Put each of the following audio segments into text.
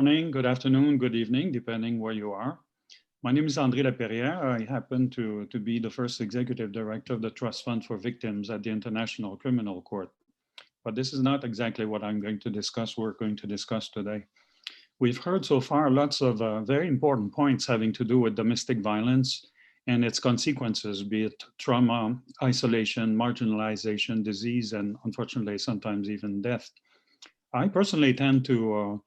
morning, good afternoon, good evening, depending where you are. My name is André Laperrière. I happen to be the first executive director of the Trust Fund for Victims at the International Criminal Court. But this is not exactly what I'm going to discuss. We're going to discuss today. We've heard so far lots of very important points having to do with domestic violence and its consequences, be it trauma, isolation, marginalization, disease, and unfortunately, sometimes even death. I personally tend to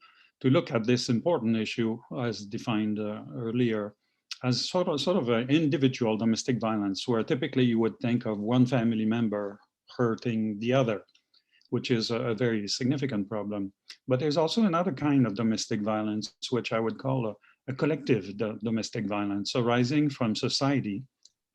look at this important issue as defined earlier as sort of an individual domestic violence, where typically you would think of one family member hurting the other, which is a very significant problem. But there's also another kind of domestic violence, which I would call a collective domestic violence arising from society,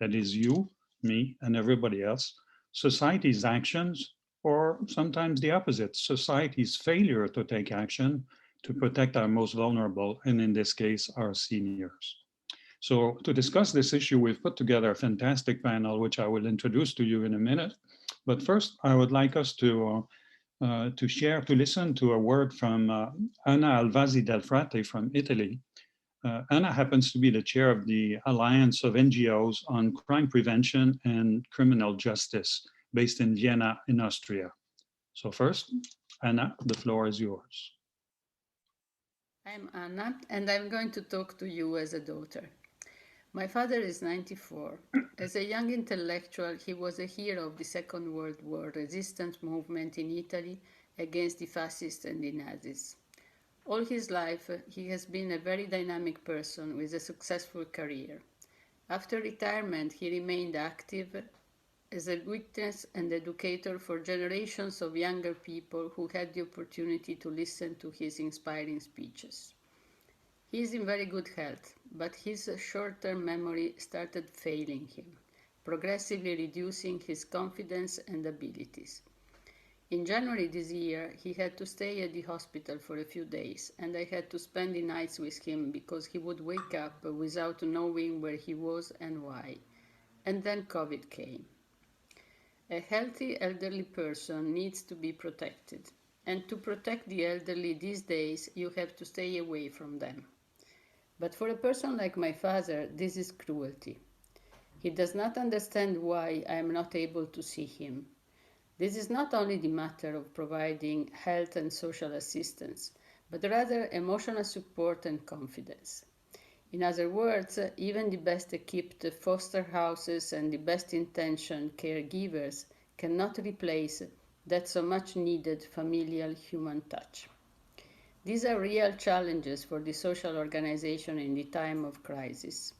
that is you, me, and everybody else, society's actions, or sometimes the opposite, society's failure to take action to protect our most vulnerable, and in this case, our seniors. So to discuss this issue, we've put together a fantastic panel, which I will introduce to you in a minute. But first, I would like us to listen to a word from Anna Alvazzi del Frate from Italy. Anna happens to be the chair of the Alliance of NGOs on Crime Prevention and Criminal Justice, based in Vienna in Austria. So first, Anna, the floor is yours. I'm Anna, and I'm going to talk to you as a daughter. My father is 94. As a young intellectual, he was a hero of the Second World War resistance movement in Italy against the fascists and the Nazis. All his life, he has been a very dynamic person with a successful career. After retirement, he remained active as a witness and educator for generations of younger people who had the opportunity to listen to his inspiring speeches. He is in very good health, but his short-term memory started failing him, progressively reducing his confidence and abilities. In January this year, he had to stay at the hospital for a few days, and I had to spend the nights with him because he would wake up without knowing where he was and why. And then COVID came. A healthy elderly person needs to be protected, and to protect the elderly these days, you have to stay away from them. But for a person like my father, this is cruelty. He does not understand why I am not able to see him. This is not only the matter of providing health and social assistance, but rather emotional support and confidence. In other words, even the best equipped foster houses and the best intentioned caregivers cannot replace that so much needed familial human touch. These are real challenges for the social organization in the time of crisis.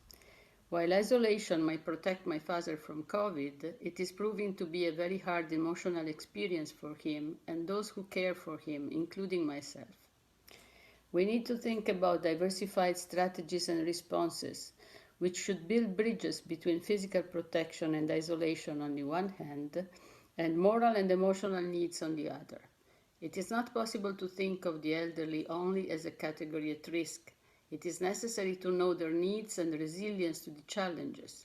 While isolation might protect my father from COVID, it is proving to be a very hard emotional experience for him and those who care for him, including myself. We need to think about diversified strategies and responses, which should build bridges between physical protection and isolation on the one hand, and moral and emotional needs on the other. It is not possible to think of the elderly only as a category at risk. It is necessary to know their needs and resilience to the challenges.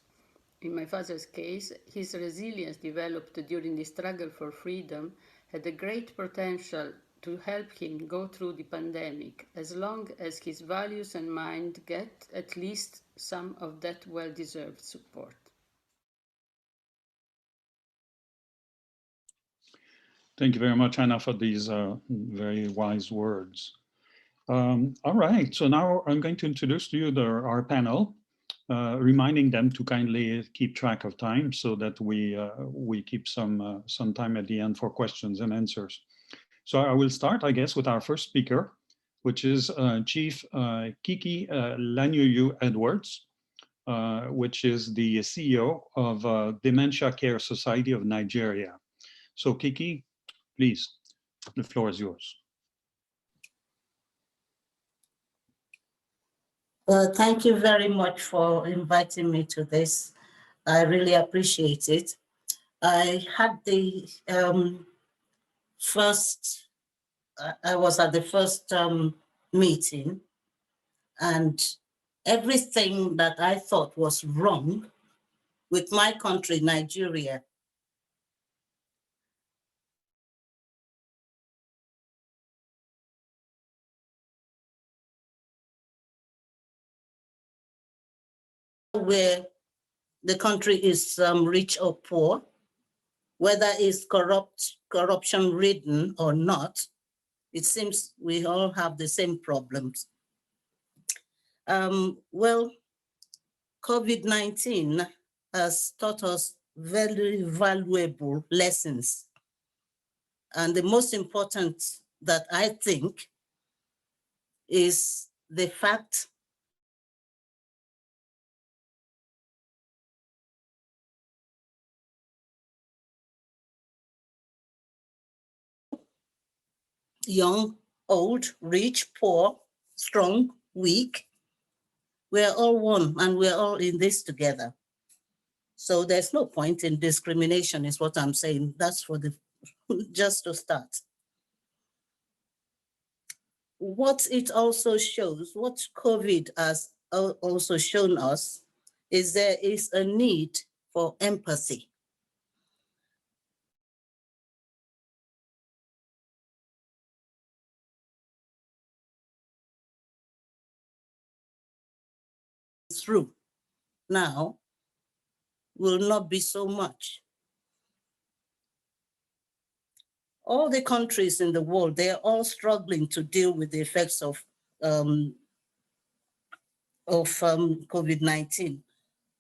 In my father's case, his resilience developed during the struggle for freedom had a great potential to help him go through the pandemic, as long as his values and mind get at least some of that well-deserved support. Thank you very much, Anna, for these very wise words. All right, so now I'm going to introduce to you our panel, reminding them to kindly keep track of time so that we keep some time at the end for questions and answers. So I will start, I guess, with our first speaker, which is Chief Kikelomo Edwards, which is the CEO of Dementia Care Society of Nigeria. So Kiki, please, the floor is yours. Thank you very much for inviting me to this. I really appreciate it. I had the I was at the first meeting, and everything that I thought was wrong with my country, Nigeria, where the country is rich or poor, whether it's corruption ridden or not, it seems we all have the same problems. Well, COVID-19 has taught us very valuable lessons. And the most important that I think is the fact young, old, rich, poor, strong, weak, we're all one and we're all in this together. So there's no point in discrimination is what I'm saying. That's for the, just to start. What it also shows, what COVID has also shown us, is there is a need for empathy. Through now will not be so much. All the countries in the world, they're all struggling to deal with the effects of COVID-19,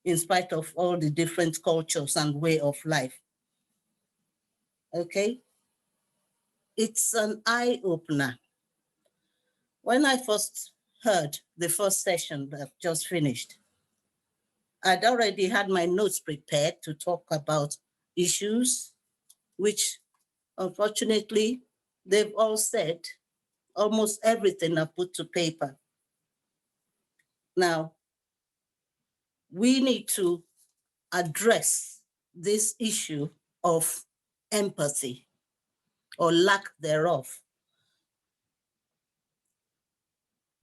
in spite of all the different cultures and way of life. Okay, it's an eye-opener. When I first heard the first session that I've just finished, I'd already had my notes prepared to talk about issues, which unfortunately, they've all said almost everything I've put to paper. Now, we need to address this issue of empathy or lack thereof.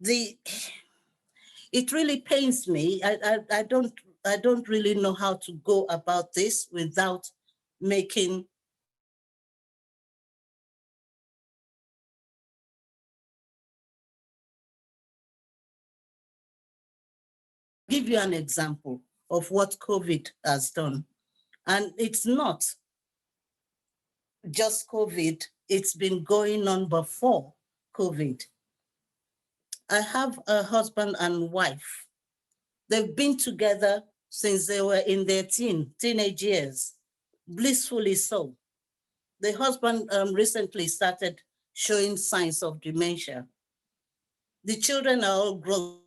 It really pains me. I don't really know how to go about this without making give you an example of what COVID has done. And it's not just COVID, it's been going on before COVID. I have a husband and wife. They've been together since they were in their teenage years, blissfully so. The husband recently started showing signs of dementia. The children are all grown.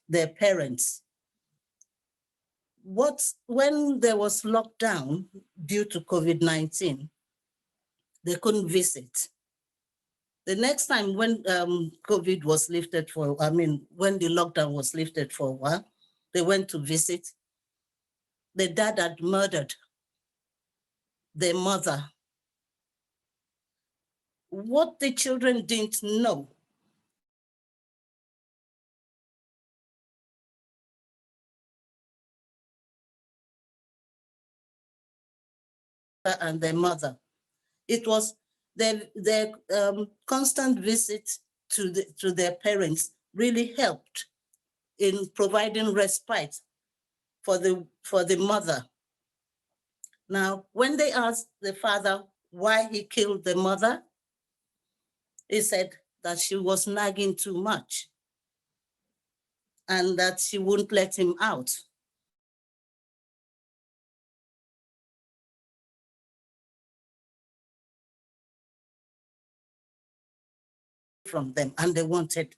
Their parents. When there was lockdown due to COVID-19, they couldn't visit. The next time when COVID was lifted when the lockdown was lifted for a while, they went to visit. The dad had murdered their mother. What the children didn't know and their mother, it was their constant visit to their parents really helped in providing respite for the mother. Now, when they asked the father why he killed the mother, he said that she was nagging too much and that she wouldn't let him out. From them, and they wanted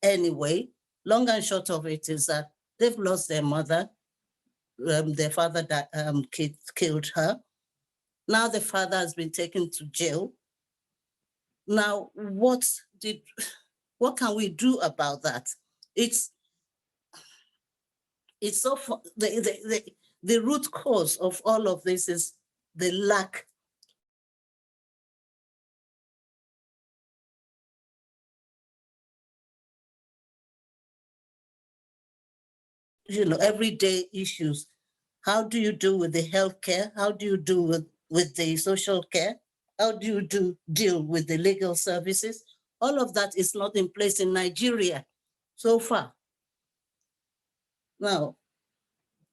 anyway. Long and short of it is that they've lost their mother. Their father killed her. Now the father has been taken to jail. Now, what can we do about that? It's so the root cause of all of this is the lack everyday issues. How do you do with the healthcare? How do you do with the social care? How do you deal with the legal services? All of that is not in place in Nigeria so far. Now,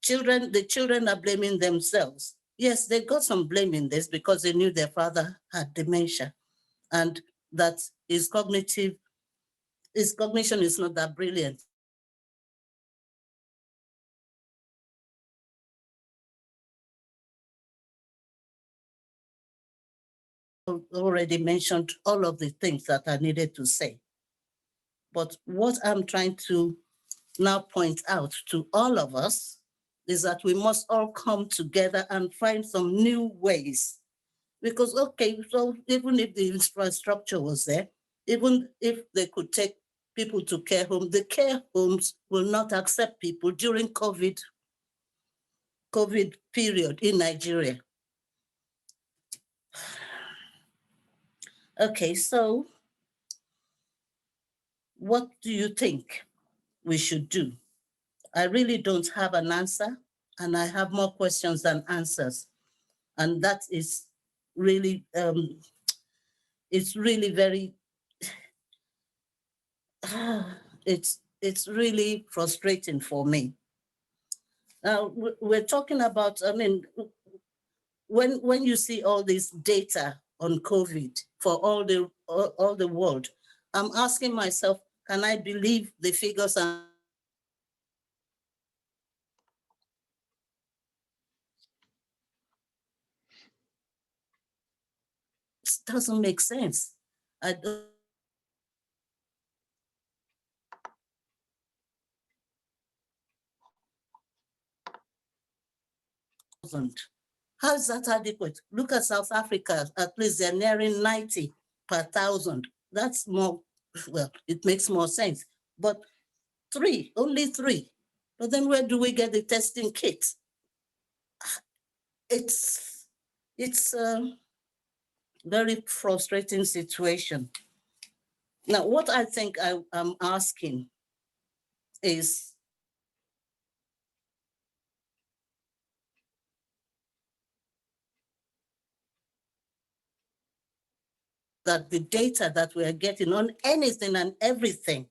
the children are blaming themselves. Yes, they got some blame in this because they knew their father had dementia and that his cognition is not that brilliant. Already mentioned all of the things that I needed to say. But what I'm trying to now point out to all of us is that we must all come together and find some new ways. Because, okay, so even if the infrastructure was there, even if they could take people to care homes, the care homes will not accept people during COVID period in Nigeria. Okay, so what do you think we should do? I really don't have an answer, and I have more questions than answers. And that is really, it's really very, it's really frustrating for me. Now, we're talking about, I mean, when you see all this data on COVID for all the world, I'm asking myself, can I believe the figures? It doesn't make sense. I don't. How is that adequate? Look at South Africa, at least they're nearing 90 per 1,000. That's more, well, it makes more sense. But only three. But then where do we get the testing kits? It's a very frustrating situation. Now, what I think I'm asking is, that the data that we are getting on anything and everything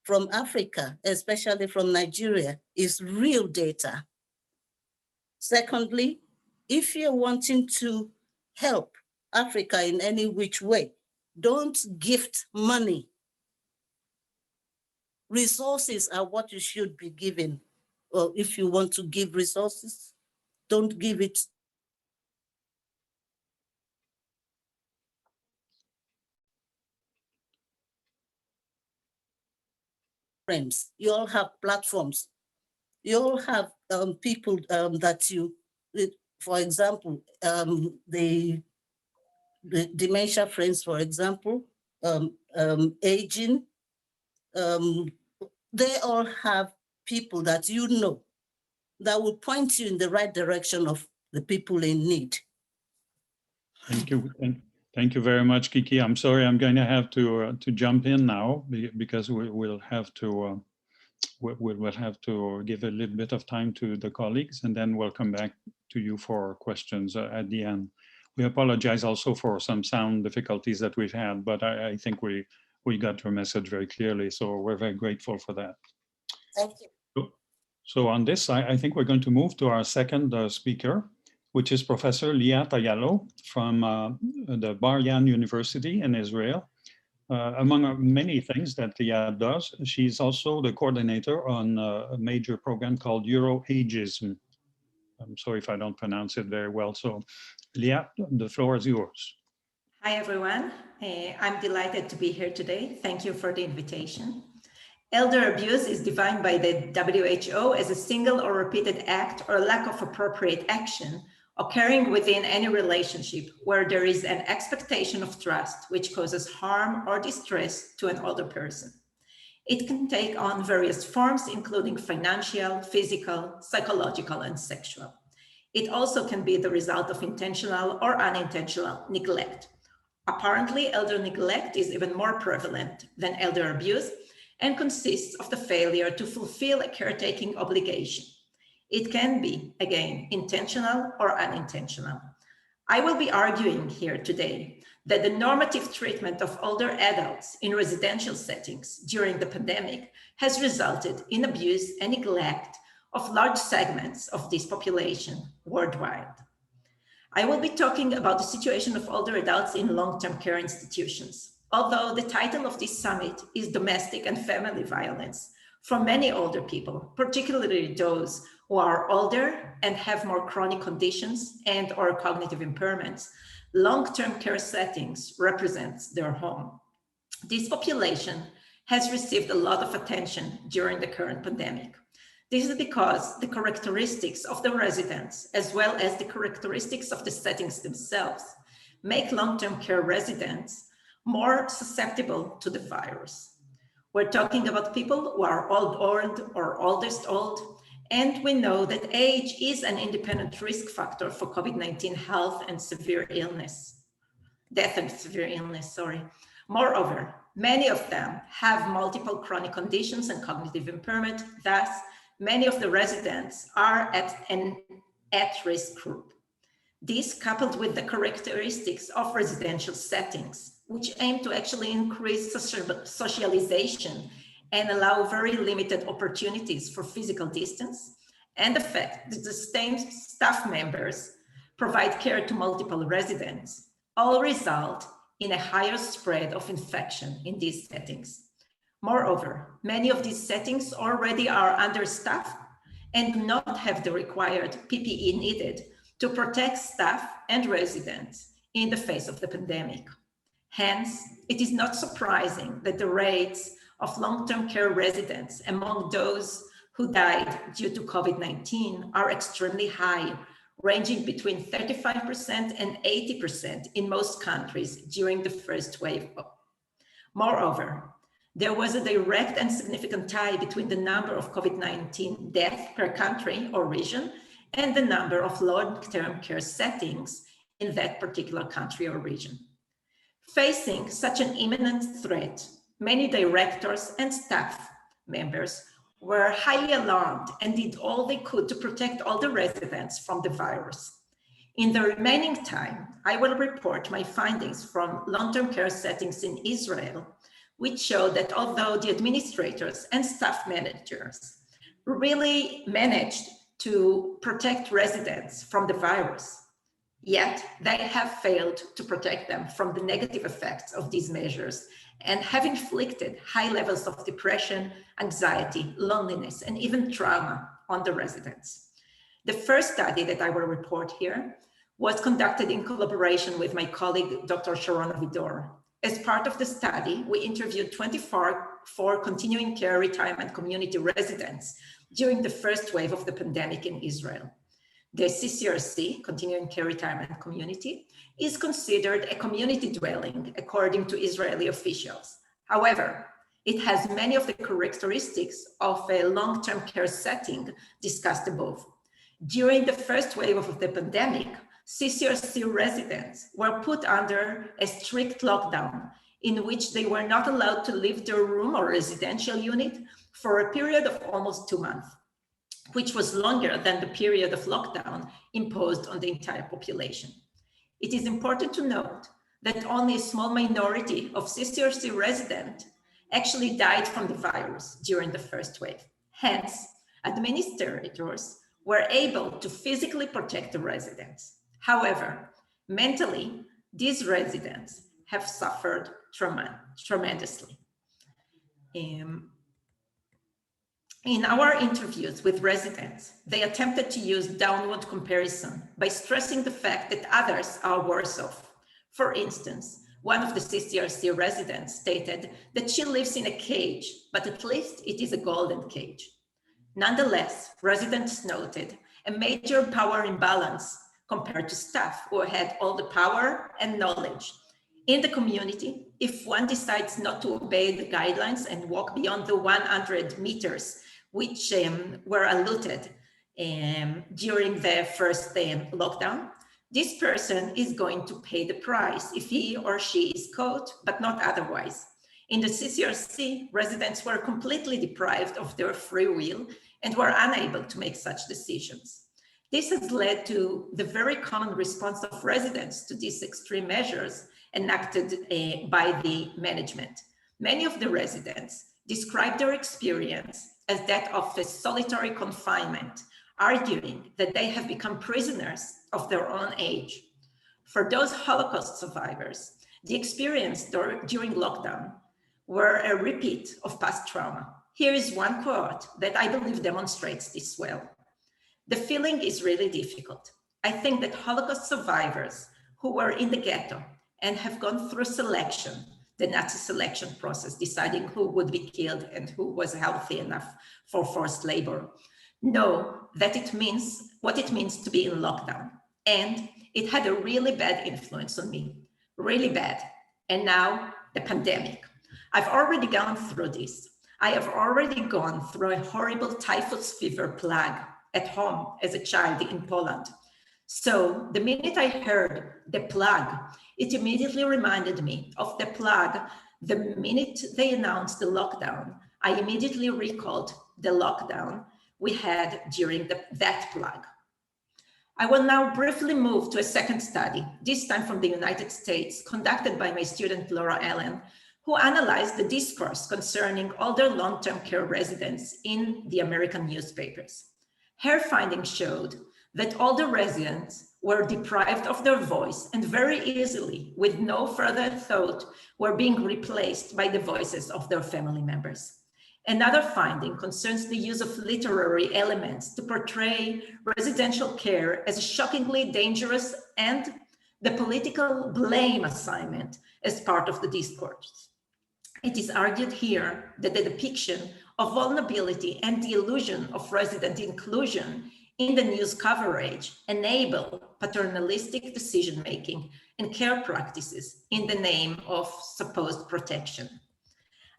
from Africa, especially from Nigeria, is real data. Secondly, if you're wanting to help Africa in any which way, don't gift money. Resources are what you should be giving. Or if you want to give resources, don't give it. Friends, you all have platforms. You all have people that you, for example, the dementia friends, for example, aging, they all have people that you know that will point you in the right direction of the people in need. Thank you. Thank you very much, Kiki. I'm sorry, I'm going to have to jump in now because we'll have to give a little bit of time to the colleagues, and then we'll come back to you for questions at the end. We apologize also for some sound difficulties that we've had, but I think we got your message very clearly, so we're very grateful for that. Thank you. So on this, I think we're going to move to our second speaker, which is Professor Liat Ayalo from the Bar-Ilan University in Israel. Among many things that Liat does, she's also the coordinator on a major program called EuroAgeism. I'm sorry if I don't pronounce it very well. So Liat, the floor is yours. Hi, everyone. I'm delighted to be here today. Thank you for the invitation. Elder abuse is defined by the WHO as a single or repeated act or lack of appropriate action occurring within any relationship where there is an expectation of trust which causes harm or distress to an older person. It can take on various forms, including financial, physical, psychological, and sexual. It also can be the result of intentional or unintentional neglect. Apparently, elder neglect is even more prevalent than elder abuse and consists of the failure to fulfill a caretaking obligation. It can be, again, intentional or unintentional. I will be arguing here today that the normative treatment of older adults in residential settings during the pandemic has resulted in abuse and neglect of large segments of this population worldwide. I will be talking about the situation of older adults in long-term care institutions. Although the title of this summit is Domestic and Family Violence, for many older people, particularly those who are older and have more chronic conditions and or cognitive impairments, long-term care settings represents their home. This population has received a lot of attention during the current pandemic. This is because the characteristics of the residents, as well as the characteristics of the settings themselves, make long-term care residents more susceptible to the virus. We're talking about people who are old or oldest old, and we know that age is an independent risk factor for COVID-19 health and severe illness, death and severe illness, sorry. Moreover, many of them have multiple chronic conditions and cognitive impairment. Thus, many of the residents are at an at-risk group. This, coupled with the characteristics of residential settings, which aim to actually increase socialization and allow very limited opportunities for physical distance, and the fact that the same staff members provide care to multiple residents, all result in a higher spread of infection in these settings. Moreover, many of these settings already are understaffed and do not have the required PPE needed to protect staff and residents in the face of the pandemic. Hence, it is not surprising that the rates of long-term care residents among those who died due to COVID-19 are extremely high, ranging between 35% and 80% in most countries during the first wave. Moreover, there was a direct and significant tie between the number of COVID-19 deaths per country or region and the number of long-term care settings in that particular country or region. Facing such an imminent threat, many directors and staff members were highly alarmed and did all they could to protect all the residents from the virus. In the remaining time, I will report my findings from long-term care settings in Israel, which show that although the administrators and staff managers really managed to protect residents from the virus, yet they have failed to protect them from the negative effects of these measures and have inflicted high levels of depression, anxiety, loneliness, and even trauma on the residents. The first study that I will report here was conducted in collaboration with my colleague, Dr. Sharon Avidor. As part of the study, we interviewed 24 continuing care retirement community residents during the first wave of the pandemic in Israel. The CCRC, Continuing Care Retirement Community, is considered a community dwelling according to Israeli officials. However, it has many of the characteristics of a long-term care setting discussed above. During the first wave of the pandemic, CCRC residents were put under a strict lockdown in which they were not allowed to leave their room or residential unit for a period of almost 2 months, which was longer than the period of lockdown imposed on the entire population. It is important to note that only a small minority of CCRC residents actually died from the virus during the first wave. Hence, administrators were able to physically protect the residents. However, mentally, these residents have suffered tremendously. In our interviews with residents, they attempted to use downward comparison by stressing the fact that others are worse off. For instance, one of the CCRC residents stated that she lives in a cage, but at least it is a golden cage. Nonetheless, residents noted a major power imbalance compared to staff who had all the power and knowledge. In the community, if one decides not to obey the guidelines and walk beyond the 100 meters, which were allotted during the first lockdown, this person is going to pay the price if he or she is caught, but not otherwise. In the CCRC, residents were completely deprived of their free will and were unable to make such decisions. This has led to the very common response of residents to these extreme measures enacted by the management. Many of the residents describe their experience as that of a solitary confinement, arguing that they have become prisoners of their own age. For those Holocaust survivors, the experience during lockdown were a repeat of past trauma. Here is one quote that I believe demonstrates this well. The feeling is really difficult. I think that Holocaust survivors who were in the ghetto and have gone through selection, the Nazi selection process, deciding who would be killed and who was healthy enough for forced labor, know that what it means to be in lockdown. And it had a really bad influence on me, really bad. And now the pandemic. I've already gone through this. I have already gone through a horrible typhus fever plague at home as a child in Poland. So the minute I heard the plague, it immediately reminded me of the plague. The minute they announced the lockdown, I immediately recalled the lockdown we had during that plague. I will now briefly move to a second study, this time from the United States, conducted by my student Laura Allen, who analyzed the discourse concerning older long-term care residents in the American newspapers. Her findings showed that older residents were deprived of their voice and very easily, with no further thought, were being replaced by the voices of their family members. Another finding concerns the use of literary elements to portray residential care as shockingly dangerous and the political blame assignment as part of the discourse. It is argued here that the depiction of vulnerability and the illusion of resident inclusion in the news coverage enable paternalistic decision-making and care practices in the name of supposed protection.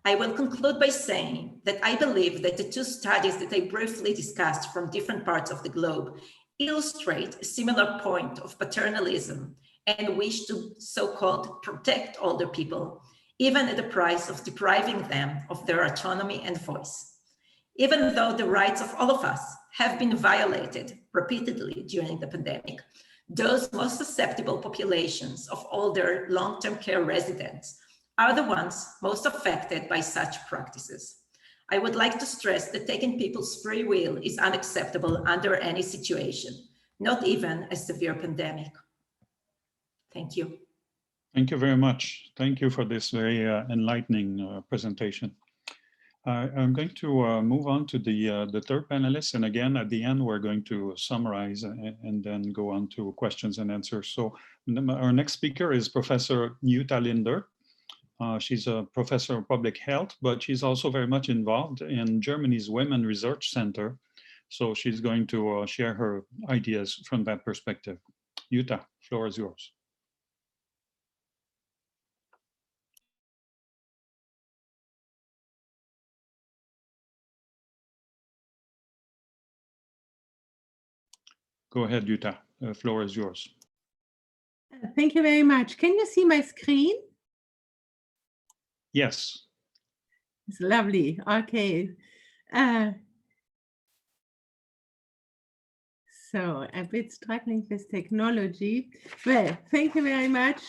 I will conclude by saying that I believe that the two studies that I briefly discussed from different parts of the globe illustrate a similar point of paternalism and wish to so-called protect older people, even at the price of depriving them of their autonomy and voice. Even though the rights of all of us have been violated repeatedly during the pandemic, those most susceptible populations of older long-term care residents are the ones most affected by such practices. I would like to stress that taking people's free will is unacceptable under any situation, not even a severe pandemic. Thank you. Thank you very much. Thank you for this very enlightening presentation. I'm going to move on to the third panelist. And again, at the end, we're going to summarize and then go on to questions and answers. So our next speaker is Professor Jutta Lindert. She's a professor of public health, but she's also very much involved in Germany's Women Research Center. So she's going to share her ideas from that perspective. Jutta, floor is yours. Go ahead, Jutta. The floor is yours. Thank you very much. Can you see my screen? Yes. It's lovely. Okay. So a bit struggling with technology. Well, thank you very much.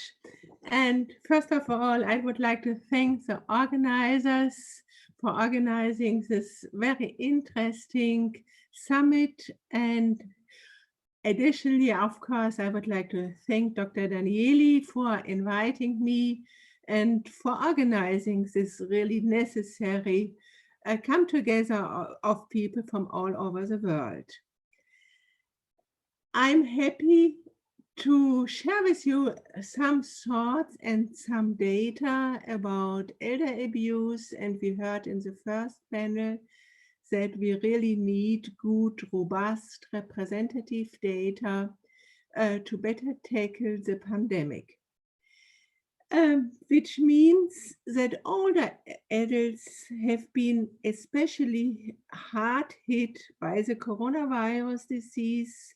And first of all, I would like to thank the organizers for organizing this very interesting summit. And additionally, of course, I would like to thank Dr. Danieli for inviting me and for organizing this really necessary come together of people from all over the world. I'm happy to share with you some thoughts and some data about elder abuse. And we heard in the first panel that we really need good, robust, representative data to better tackle the pandemic. Which means that older adults have been especially hard hit by the coronavirus disease.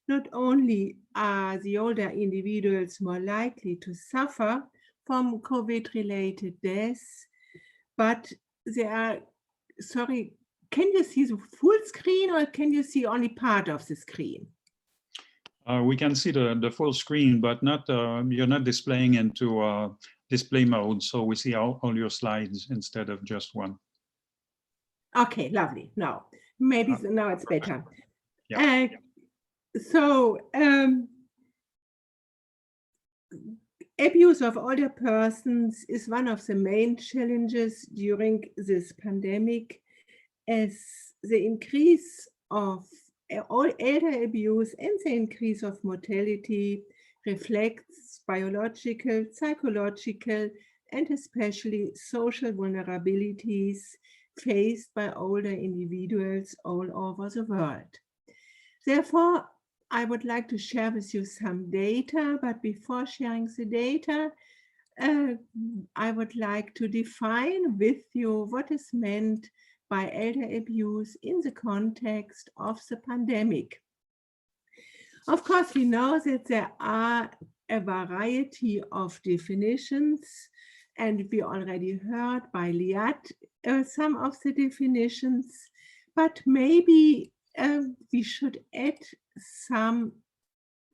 Not only are the older individuals more likely to suffer from COVID-related deaths, but they are, sorry, can you see the full screen or can you see only part of the screen? We can see the full screen, but not you're not displaying into display mode. So we see all your slides instead of just one. Okay, lovely. Now, maybe now it's better. Yeah. So, abuse of older persons is one of the main challenges during this pandemic, as the increase of elder abuse and the increase of mortality reflects biological, psychological, and especially social vulnerabilities faced by older individuals all over the world. Therefore, I would like to share with you some data, but before sharing the data, I would like to define with you what is meant by elder abuse in the context of the pandemic. Of course, we know that there are a variety of definitions, and we already heard by Liat some of the definitions, but maybe we should add some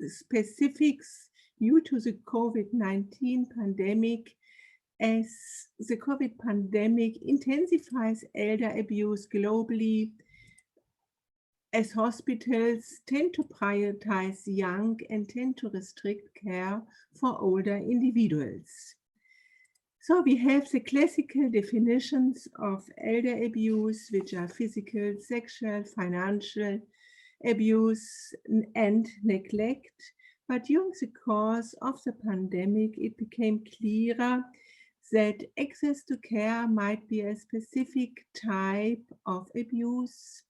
specifics due to the COVID-19 pandemic, as the COVID pandemic intensifies elder abuse globally, as hospitals tend to prioritize young and tend to restrict care for older individuals. So we have the classical definitions of elder abuse, which are physical, sexual, financial abuse, and neglect. But during the course of the pandemic, it became clearer that access to care might be a specific type of abuse,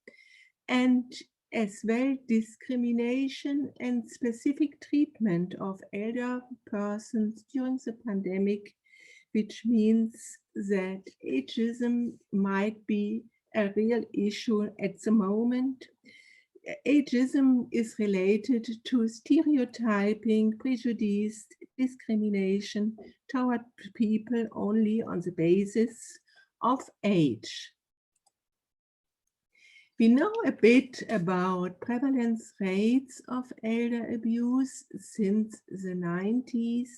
and as well discrimination and specific treatment of elder persons during the pandemic, which means that ageism might be a real issue at the moment. Ageism is related to stereotyping, prejudice, discrimination toward people only on the basis of age. We know a bit about prevalence rates of elder abuse since the 90s,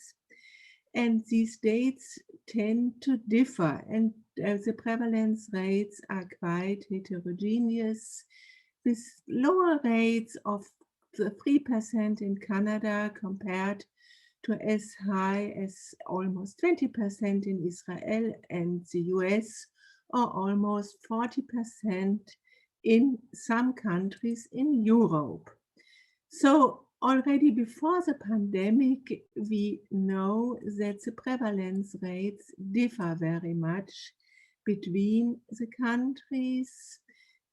and these dates tend to differ, and the prevalence rates are quite heterogeneous, with lower rates of 3% in Canada compared to as high as almost 20% in Israel and the US, or almost 40% in some countries in Europe. So already before the pandemic, we know that the prevalence rates differ very much between the countries,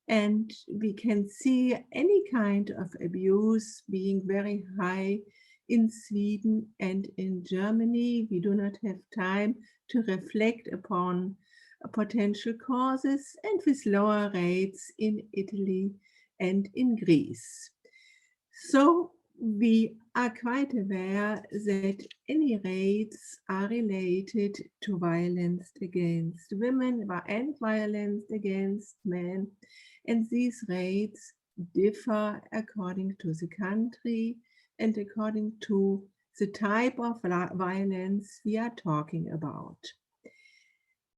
and we can see any kind of abuse being very high in Sweden and in Germany. We do not have time to reflect upon potential causes, and with lower rates in Italy and in Greece. So we are quite aware that any rates are related to violence against women and violence against men, and these rates differ according to the country and according to the type of violence we are talking about.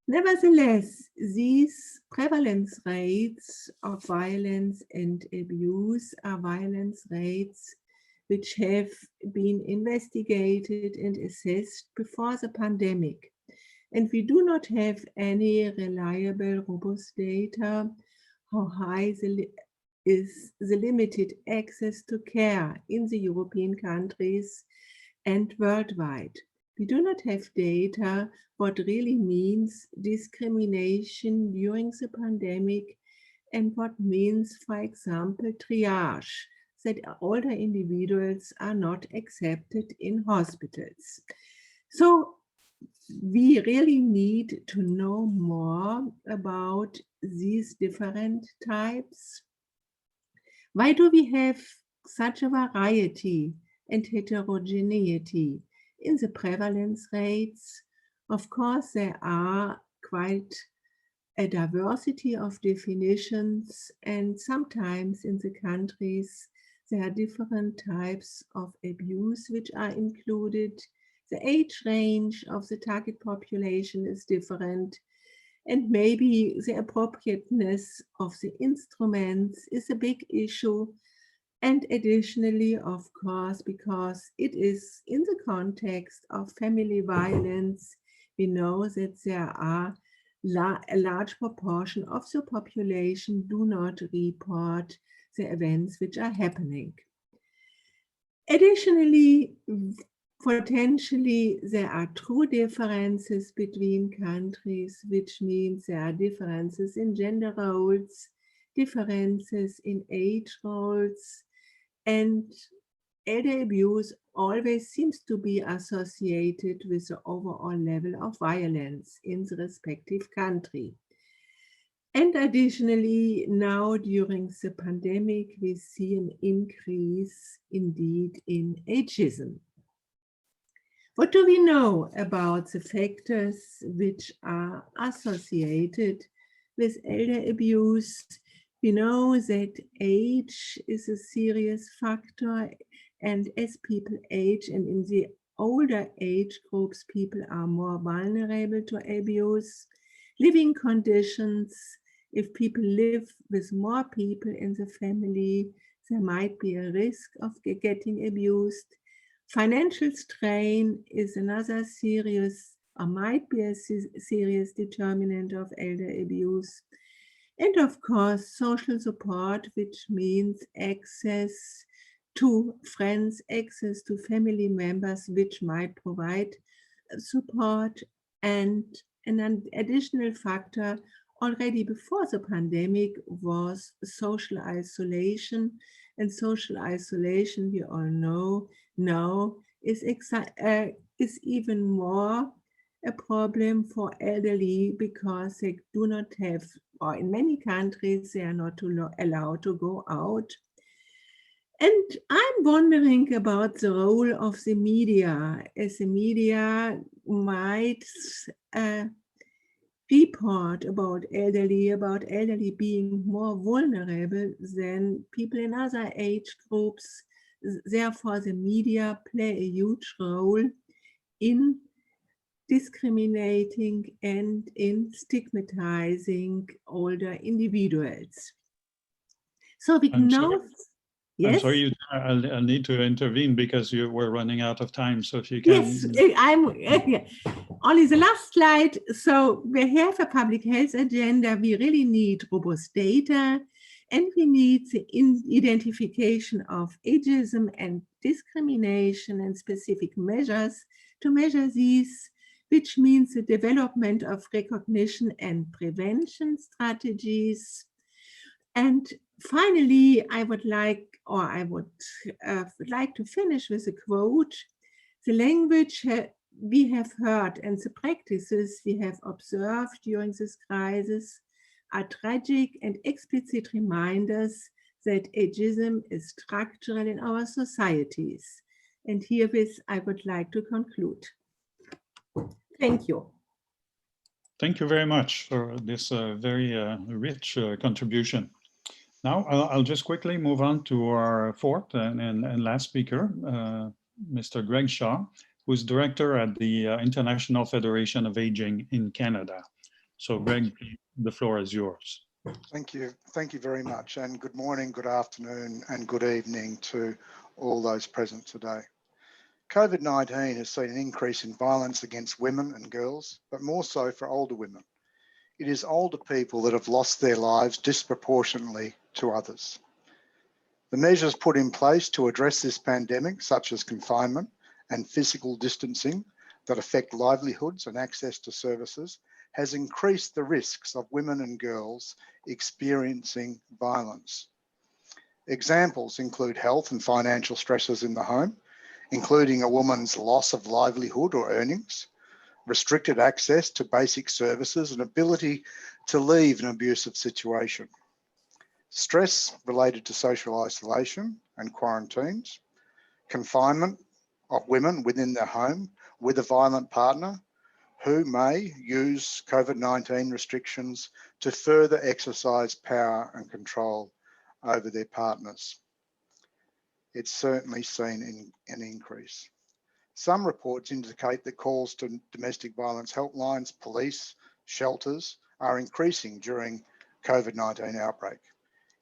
Nevertheless, these prevalence rates of violence and abuse are violence rates which have been investigated and assessed before the pandemic. And we do not have any reliable, robust data how high is the limited access to care in the European countries and worldwide. We do not have data what really means discrimination during the pandemic and what means, for example, triage, that older individuals are not accepted in hospitals. So we really need to know more about these different types. Why do we have such a variety and heterogeneity in the prevalence rates? Of course, there are quite a diversity of definitions, and sometimes in the countries there are different types of abuse which are included. The age range of the target population is different, and maybe the appropriateness of the instruments is a big issue. And additionally, of course, because it is in the context of family violence, we know that there are a large proportion of the population do not report the events which are happening. Additionally, potentially there are true differences between countries, which means there are differences in gender roles, differences in age roles, and elder abuse always seems to be associated with the overall level of violence in the respective country. And additionally, now during the pandemic, we see an increase indeed in ageism. What do we know about the factors which are associated with elder abuse? We know that age is a serious factor, and as people age, and in the older age groups, people are more vulnerable to abuse. Living conditions, if people live with more people in the family, there might be a risk of getting abused. Financial strain is another serious, or might be a serious determinant of elder abuse. And of course, social support, which means access to friends, access to family members, which might provide support. And an additional factor already before the pandemic was social isolation. And social isolation, we all know now, is even more a problem for elderly because they do not have, or in many countries, they are not allowed to go out. And I'm wondering about the role of the media, as the media might report about elderly being more vulnerable than people in other age groups. Therefore, the media play a huge role in discriminating and in stigmatizing older individuals. So we know. Yes? I'm sorry, I'll need to intervene because we're running out of time. So if you can. Yes, only the last slide. So we have a public health agenda. We really need robust data, and we need the identification of ageism and discrimination and specific measures to measure these, which means the development of recognition and prevention strategies. And finally, I would like to finish with a quote. The language we have heard and the practices we have observed during this crisis are tragic and explicit reminders that ageism is structural in our societies. And herewith, I would like to conclude. Thank you. Thank you very much for this very rich contribution. Now, I'll just quickly move on to our fourth and last speaker, Mr. Greg Shaw, who's director at the International Federation of Aging in Canada. So Greg, the floor is yours. Thank you. Thank you very much. And good morning, good afternoon, and good evening to all those present today. COVID-19 has seen an increase in violence against women and girls, but more so for older women. It is older people that have lost their lives disproportionately to others. The measures put in place to address this pandemic, such as confinement and physical distancing that affect livelihoods and access to services, has increased the risks of women and girls experiencing violence. Examples include health and financial stresses in the home, including a woman's loss of livelihood or earnings, restricted access to basic services and ability to leave an abusive situation, stress related to social isolation and quarantines, confinement of women within their home with a violent partner who may use COVID-19 restrictions to further exercise power and control over their partners. it's certainly seen an increase. Some reports indicate that calls to domestic violence helplines, police, shelters are increasing during COVID-19 outbreak.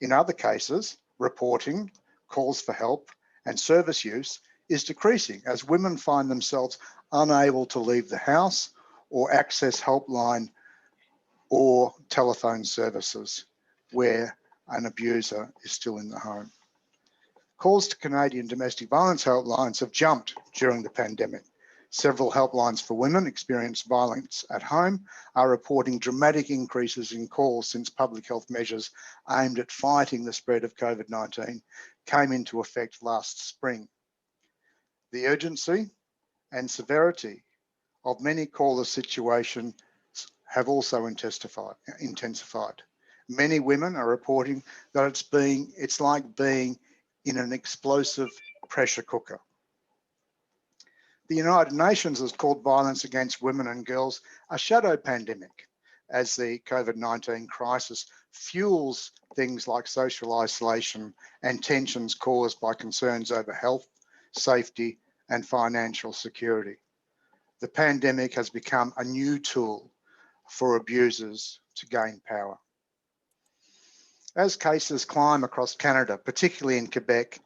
In other cases, reporting, calls for help and service use is decreasing as women find themselves unable to leave the house or access helpline or telephone services where an abuser is still in the home. Calls to Canadian domestic violence helplines have jumped during the pandemic. Several helplines for women experiencing violence at home are reporting dramatic increases in calls since public health measures aimed at fighting the spread of COVID-19 came into effect last spring. The urgency and severity of many caller situations have also intensified. Many women are reporting that it's like being in an explosive pressure cooker. The United Nations has called violence against women and girls a shadow pandemic as the COVID-19 crisis fuels things like social isolation and tensions caused by concerns over health, safety, and financial security. The pandemic has become a new tool for abusers to gain power. As cases climb across Canada, particularly in Quebec,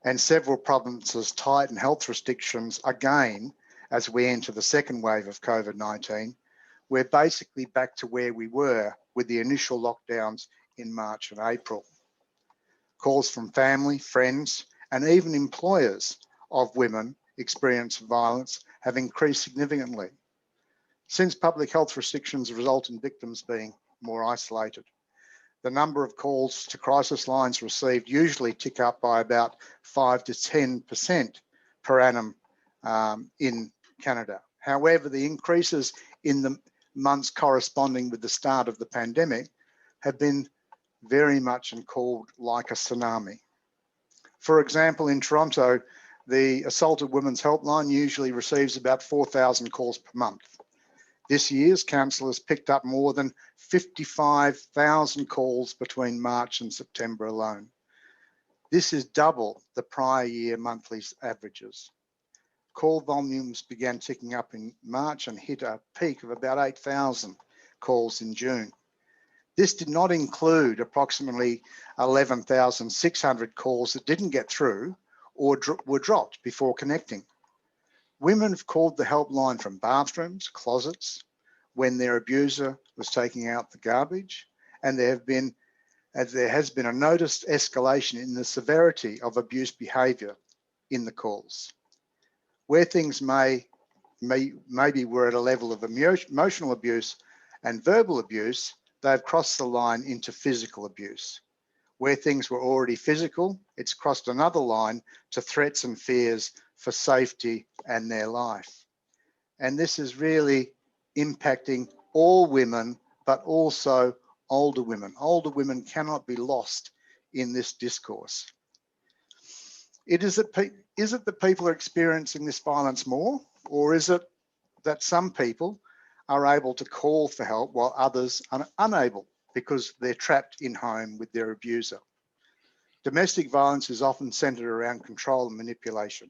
and several provinces tighten health restrictions again as we enter the second wave of COVID-19, we're basically back to where we were with the initial lockdowns in March and April. Calls from family, friends, and even employers of women experiencing violence have increased significantly, since public health restrictions result in victims being more isolated. The number of calls to crisis lines received usually tick up by about 5 to 10% per annum in Canada. However, the increases in the months corresponding with the start of the pandemic have been very much and called like a tsunami. For example, in Toronto, the Assaulted Women's Helpline usually receives about 4,000 calls per month. This year's council has picked up more than 55,000 calls between March and September alone. This is double the prior year monthly averages. Call volumes began ticking up in March and hit a peak of about 8,000 calls in June. This did not include approximately 11,600 calls that didn't get through or were dropped before connecting. Women have called the helpline from bathrooms, closets, when their abuser was taking out the garbage, and there has been a noticed escalation in the severity of abuse behaviour in the calls. Where things maybe were at a level of emotional abuse and verbal abuse, they've crossed the line into physical abuse. Where things were already physical, it's crossed another line to threats and fears for safety and their life. And this is really impacting all women, but also older women. Older women cannot be lost in this discourse. Is it that people are experiencing this violence more, or is it that some people are able to call for help while others are unable because they're trapped in home with their abuser? Domestic violence is often centered around control and manipulation.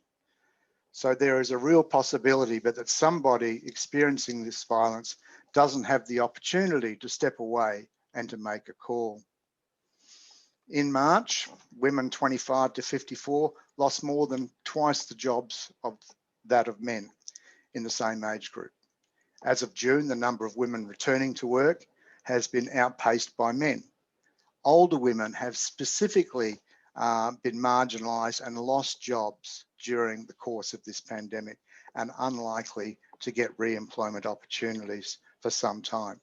So there is a real possibility that somebody experiencing this violence doesn't have the opportunity to step away and to make a call. In March, women 25 to 54 lost more than twice the jobs of that of men in the same age group. As of June, the number of women returning to work has been outpaced by men. Older women have specifically been marginalised and lost jobs during the course of this pandemic and unlikely to get re-employment opportunities for some time.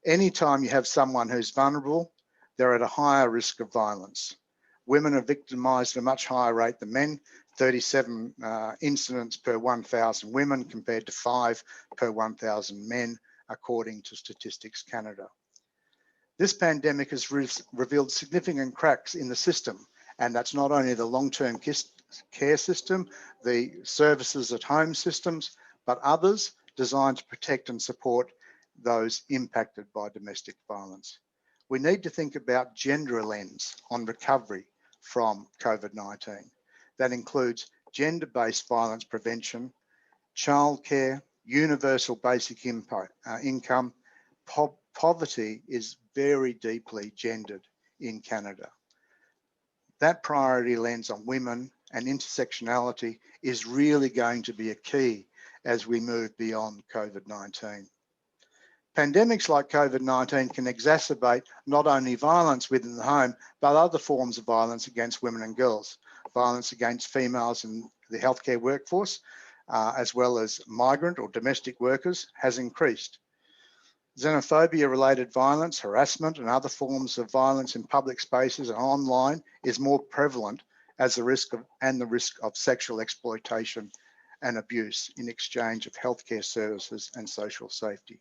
Anytime you have someone who's vulnerable, they're at a higher risk of violence. Women are victimised at a much higher rate than men, 37 incidents per 1,000 women compared to 5 per 1,000 men, according to Statistics Canada. This pandemic has revealed significant cracks in the system, and that's not only the long-term care system, the services at home systems, but others designed to protect and support those impacted by domestic violence. We need to think about gender lens on recovery from COVID-19. that includes gender-based violence prevention, childcare, universal basic income. Poverty is very deeply gendered in Canada. That priority lens on women and intersectionality is really going to be a key as we move beyond COVID-19. Pandemics like COVID-19 can exacerbate not only violence within the home, but other forms of violence against women and girls. Violence against females in the healthcare workforce, as well as migrant or domestic workers, has increased. Xenophobia-related violence, harassment, and other forms of violence in public spaces and online is more prevalent as the risk of sexual exploitation and abuse in exchange of healthcare services and social safety.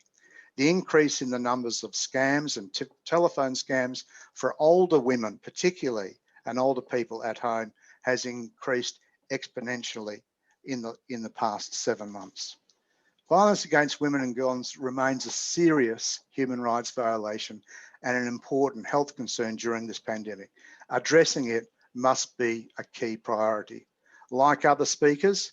The increase in the numbers of scams and telephone scams for older women, particularly, and older people at home has increased exponentially in the past 7 months. Violence against women and girls remains a serious human rights violation and an important health concern during this pandemic. Addressing it must be a key priority. Like other speakers,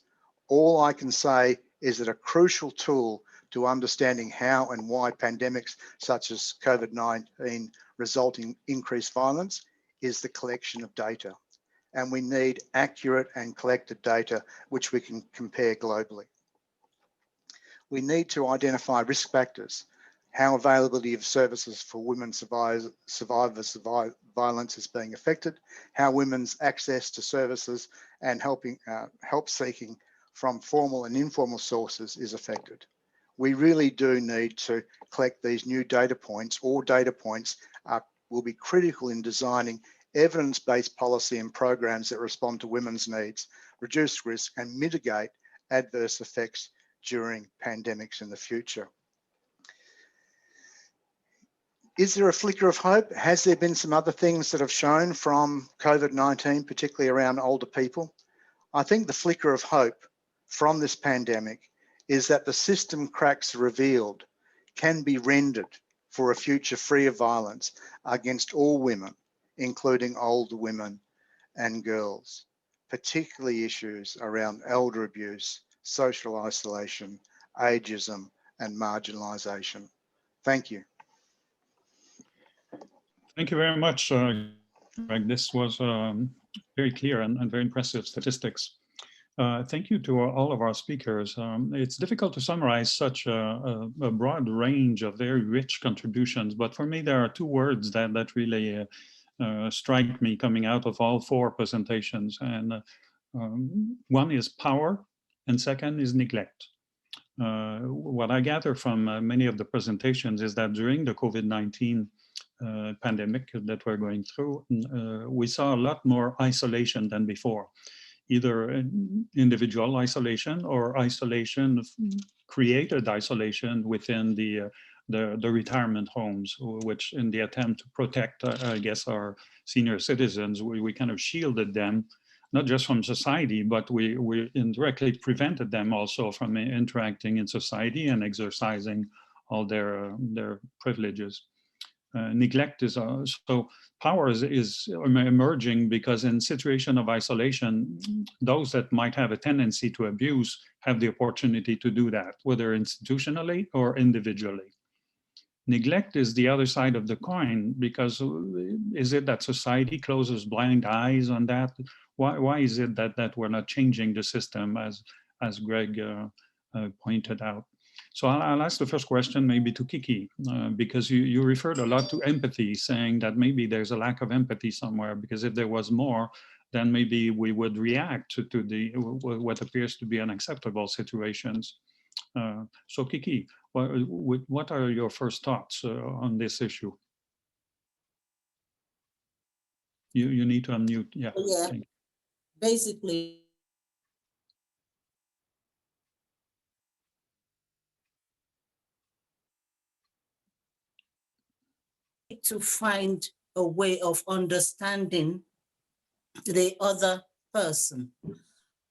all I can say is that a crucial tool to understanding how and why pandemics such as COVID-19 result in increased violence is the collection of data. And we need accurate and collected data which we can compare globally. We need to identify risk factors, how availability of services for women survivors of violence is being affected, how women's access to services and help seeking from formal and informal sources is affected. We really do need to collect these new data points. All data points will be critical in designing evidence-based policy and programs that respond to women's needs, reduce risk and mitigate adverse effects during pandemics in the future. Is there a flicker of hope? Has there been some other things that have shown from COVID-19, particularly around older people? I think the flicker of hope from this pandemic is that the system cracks revealed can be rendered for a future free of violence against all women, including older women and girls, particularly issues around elder abuse, social isolation, ageism, and marginalisation. Thank you. Thank you very much, Greg. This was very clear and very impressive statistics. Thank you to all of our speakers. It's difficult to summarize such a broad range of very rich contributions, but for me, there are two words that really strike me coming out of all four presentations. And one is power, and second is neglect. What I gather from many of the presentations is that during the COVID-19 pandemic that we're going through, we saw a lot more isolation than before, either individual isolation or isolation, created isolation within the retirement homes, which in the attempt to protect, I guess, our senior citizens, we kind of shielded them, not just from society, but we indirectly prevented them also from interacting in society and exercising all their privileges. Neglect is so power is emerging because in situation of isolation, those that might have a tendency to abuse have the opportunity to do that, whether institutionally or individually. Neglect is the other side of the coin, because is it that society closes blind eyes on that? Why is it that we're not changing the system, as Greg pointed out? So I'll ask the first question maybe to Kiki, because you referred a lot to empathy, saying that maybe there's a lack of empathy somewhere, because if there was more, then maybe we would react to what appears to be unacceptable situations. So Kiki, what are your first thoughts on this issue? You need to unmute. Yeah. Basically, to find a way of understanding the other person,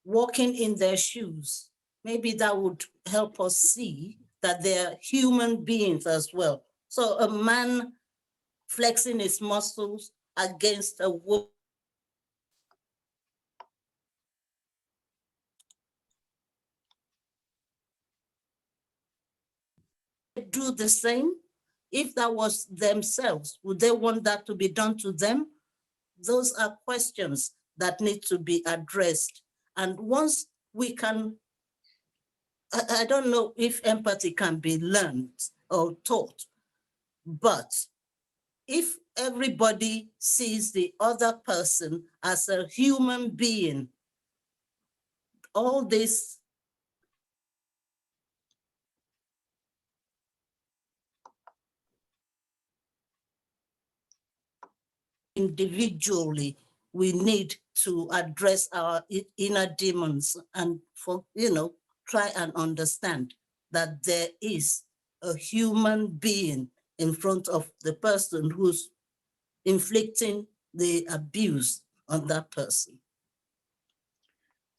walking in their shoes. Maybe that would help us see that they're human beings as well. So a man flexing his muscles against a woman do the same? If that was themselves, would they want that to be done to them? Those are questions that need to be addressed. And once we can, I don't know if empathy can be learned or taught, but if everybody sees the other person as a human being, all this individually, we need to address our inner demons and try and understand that there is a human being in front of the person who's inflicting the abuse on that person.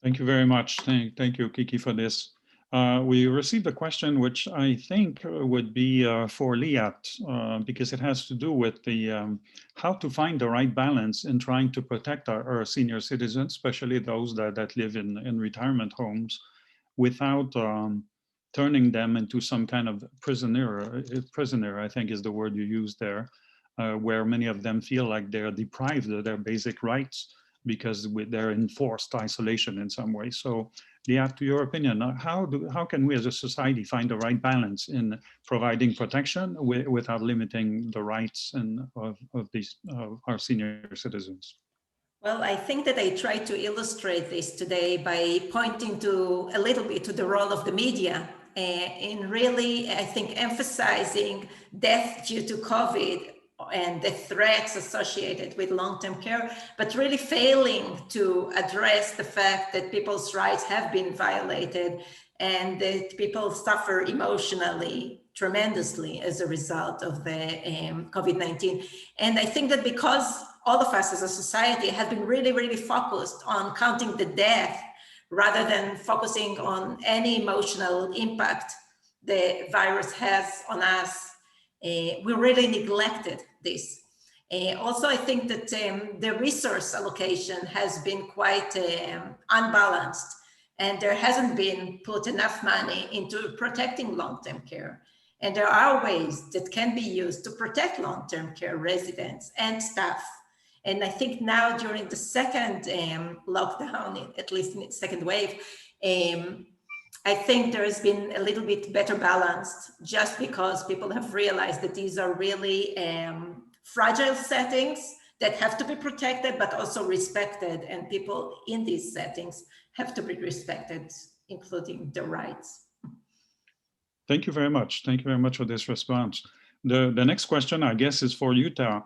Thank you very much. Thank you, Kiki, for this. We received a question which I think would be for Liat, because it has to do with the how to find the right balance in trying to protect our senior citizens, especially those that live in retirement homes, without turning them into some kind of prisoner, I think is the word you used there, where many of them feel like they're deprived of their basic rights because they're in forced isolation in some way. So, Liat, to your opinion, how can we as a society find the right balance in providing protection without limiting the rights of our senior citizens? Well, I think that I tried to illustrate this today by pointing to a little bit to the role of the media in really, I think, emphasizing death due to COVID and the threats associated with long-term care, but really failing to address the fact that people's rights have been violated and that people suffer emotionally tremendously as a result of the COVID-19. And I think that because all of us as a society have been really, really focused on counting the death rather than focusing on any emotional impact the virus has on us, we really neglected this. Also, I think that the resource allocation has been quite unbalanced, and there hasn't been put enough money into protecting long-term care. And there are ways that can be used to protect long-term care residents and staff. And I think now during the second lockdown, at least in its second wave, I think there has been a little bit better balanced just because people have realized that these are really fragile settings that have to be protected, but also respected. And people in these settings have to be respected, including their rights. Thank you very much. Thank you very much for this response. The next question, I guess, is for Jutta,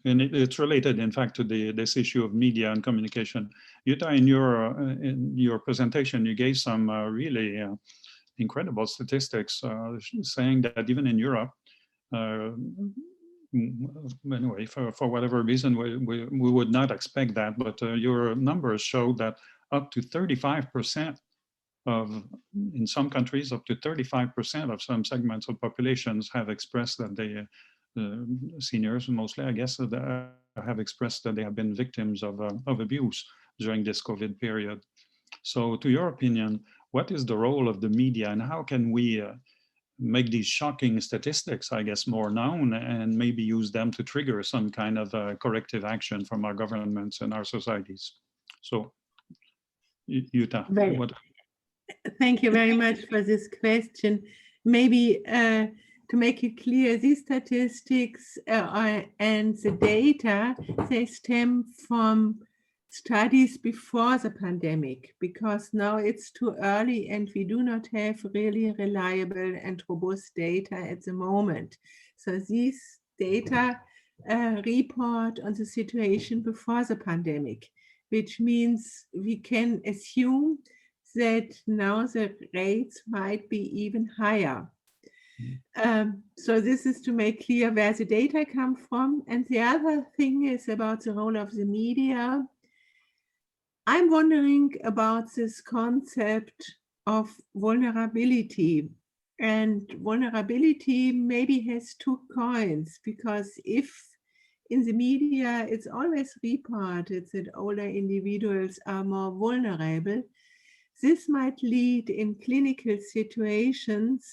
and it's related, in fact, to this issue of media and communication. Jutta, in your presentation, you gave some really incredible statistics saying that even in Europe, anyway, for whatever reason, we would not expect that, but your numbers show that up to 35% in some countries, up to 35% of some segments of populations have expressed that they, seniors mostly, I guess, have expressed that they have been victims of abuse during this COVID period. So to your opinion, what is the role of the media and how can we make these shocking statistics, I guess, more known and maybe use them to trigger some kind of corrective action from our governments and our societies? So, Jutta, Thank you very much for this question. Maybe to make it clear, these statistics and the data, they stem from studies before the pandemic, because now it's too early and we do not have really reliable and robust data at the moment. So these data report on the situation before the pandemic, which means we can assume that now the rates might be even higher. So this is to make clear where the data come from. And the other thing is about the role of the media. I'm wondering about this concept of vulnerability. And vulnerability maybe has two coins, because if in the media it's always reported that older individuals are more vulnerable, this might lead in clinical situations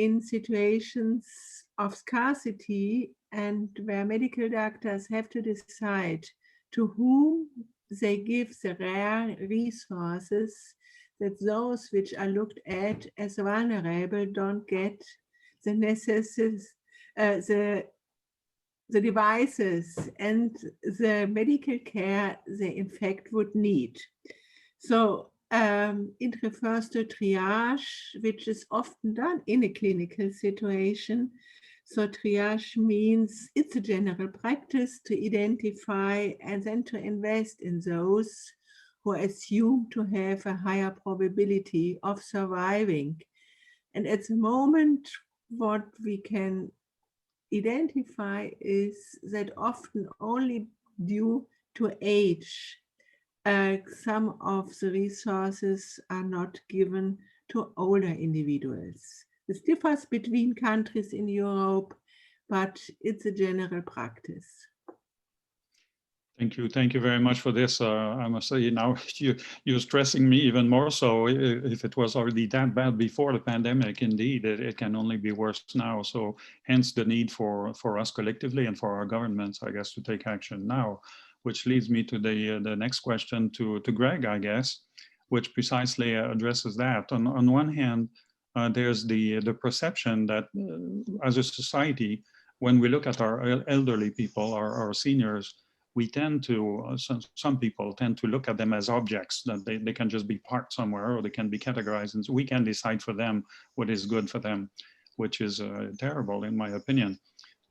in situations of scarcity and where medical doctors have to decide to whom they give the rare resources, that those which are looked at as vulnerable don't get the the devices and the medical care they in fact would need. So it refers to triage, which is often done in a clinical situation. So triage means it's a general practice to identify and then to invest in those who are assumed to have a higher probability of surviving. And at the moment, what we can identify is that often only due to age, some of the resources are not given to older individuals. This differs between countries in Europe, but it's a general practice. Thank you. Thank you very much for this. I must say now you're stressing me even more so. If it was already that bad before the pandemic, indeed, it can only be worse now. So hence the need for us collectively and for our governments, I guess, to take action now, which leads me to the next question to Greg, I guess, which precisely addresses that. On one hand, there's the perception that as a society, when we look at our elderly people, our seniors, we tend to, some people tend to look at them as objects, that they can just be parked somewhere or they can be categorized, and so we can decide for them what is good for them, which is terrible in my opinion.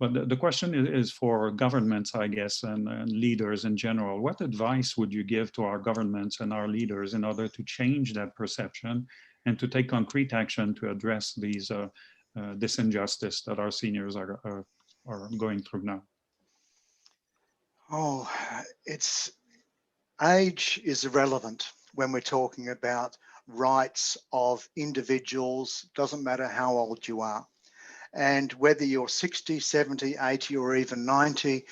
But the question is for governments, I guess, and leaders in general. What advice would you give to our governments and our leaders in order to change that perception and to take concrete action to address these this injustice that our seniors are going through now? Oh, age is irrelevant when we're talking about rights of individuals. Doesn't matter how old you are. And whether you're 60, 70, 80, or even 90,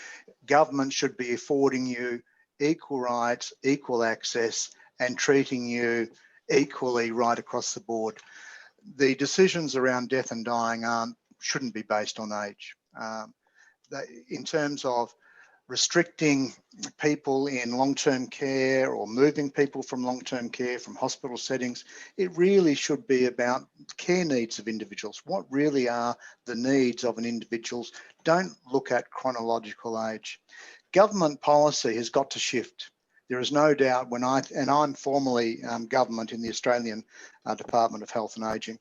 government should be affording you equal rights, equal access, and treating you equally right across the board. The decisions around death and dying shouldn't be based on age. In terms of restricting people in long-term care or moving people from long-term care, from hospital settings, it really should be about care needs of individuals. What really are the needs of an individual? Don't look at chronological age. Government policy has got to shift. There is no doubt and I'm formerly government in the Australian Department of Health and Ageing.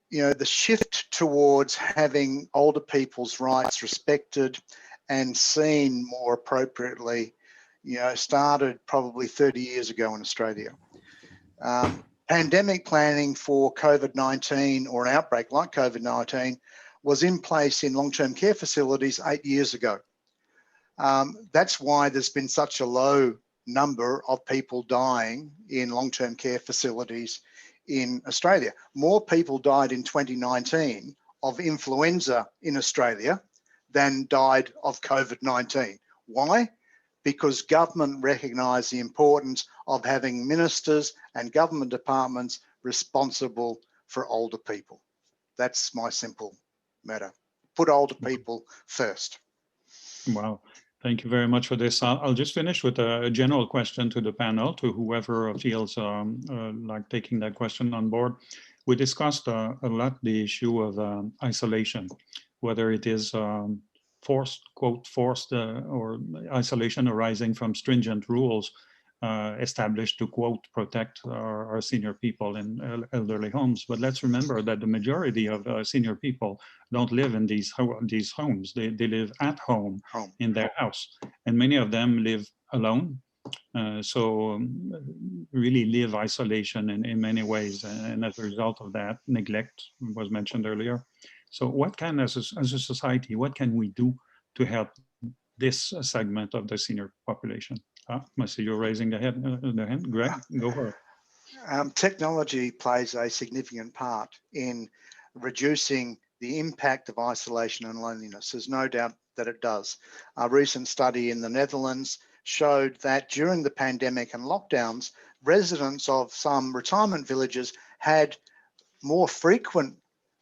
You know, the shift towards having older people's rights respected and seen more appropriately, you know, started probably 30 years ago in Australia. Pandemic planning for COVID-19 or an outbreak like COVID-19 was in place in long-term care facilities 8 years ago. That's why there's been such a low number of people dying in long-term care facilities in Australia. More people died in 2019 of influenza in Australia than died of COVID-19. Why? Because government recognised the importance of having ministers and government departments responsible for older people. That's my simple matter. Put older people first. Wow. Thank you very much for this. I'll just finish with a general question to the panel, to whoever feels like taking that question on board. We discussed a lot the issue of isolation, whether it is forced, quote, forced or isolation arising from stringent rules established to, quote, protect our senior people in elderly homes. But let's remember that the majority of senior people don't live in these homes. They live at home in their house. And many of them live alone. So really live isolation in many ways. And as a result of that, neglect was mentioned earlier. So what can, as a society, what can we do to help this segment of the senior population? I see you're raising the hand. Greg, go for it. Technology plays a significant part in reducing the impact of isolation and loneliness. There's no doubt that it does. A recent study in the Netherlands showed that during the pandemic and lockdowns, residents of some retirement villages had more frequent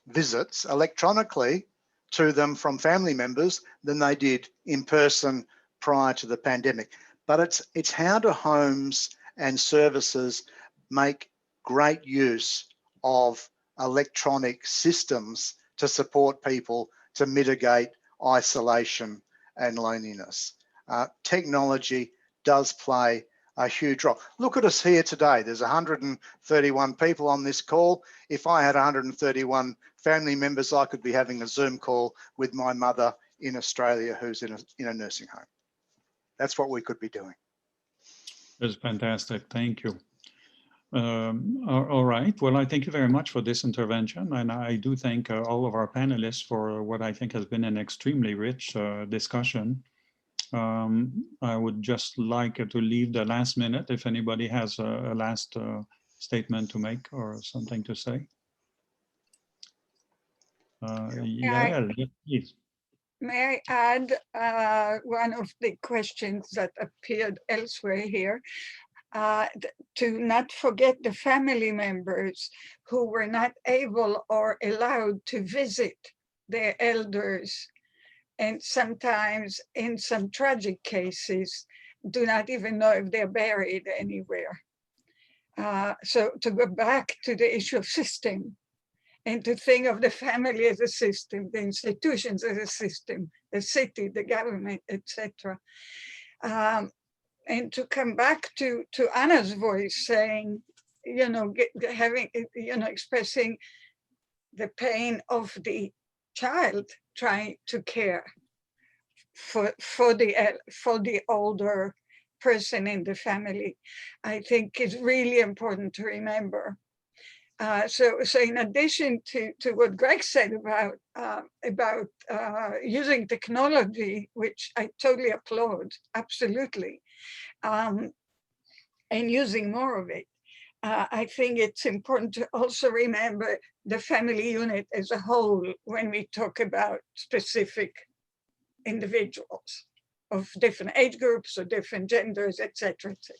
visits electronically to them from family members than they did in person prior to the pandemic. But it's how do homes and services make great use of electronic systems to support people to mitigate isolation and loneliness. Technology does play a huge role. Look at us here today. There's 131 people on this call. If I had 131 family members, I could be having a Zoom call with my mother in Australia who's in a nursing home. That's what we could be doing. That's fantastic. Thank you. All right. Well, I thank you very much for this intervention. And I do thank all of our panelists for what I think has been an extremely rich discussion. I would just like to leave the last minute if anybody has a last statement to make or something to say. Yeah, please. May I add one of the questions that appeared elsewhere here? To not forget the family members who were not able or allowed to visit their elders, and sometimes in some tragic cases do not even know if they're buried anywhere. So to go back to the issue of system and to think of the family as a system, the institutions as a system, the city, the government, etc. And to come back to Anna's voice saying, expressing the pain of the child trying to care for the older person in the family, I think is really important to remember. So in addition to what Greg said about using technology, which I totally applaud, absolutely, and using more of it, I think it's important to also remember the family unit as a whole when we talk about specific individuals of different age groups or different genders, etc., etc.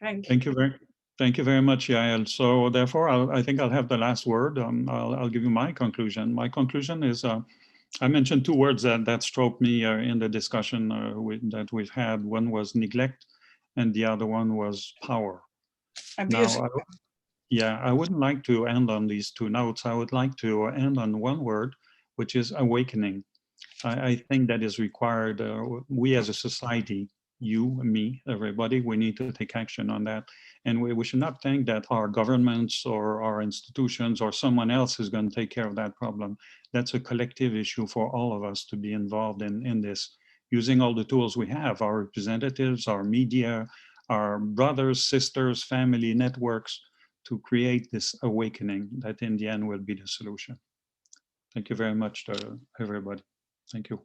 Thank you. Thank you very much, Yael. So therefore, I think I'll have the last word. I'll give you my conclusion. My conclusion is, I mentioned two words that struck me in the discussion that we've had. One was neglect, and the other one was power. Abuse. Now, I wouldn't like to end on these two notes. I would like to end on one word, which is awakening. I think that is required. We as a society, you, me, everybody, we need to take action on that. And we should not think that our governments or our institutions or someone else is going to take care of that problem. That's a collective issue for all of us to be involved in this, using all the tools we have, our representatives, our media, our brothers, sisters, family networks, to create this awakening that in the end will be the solution. Thank you very much to everybody. Thank you.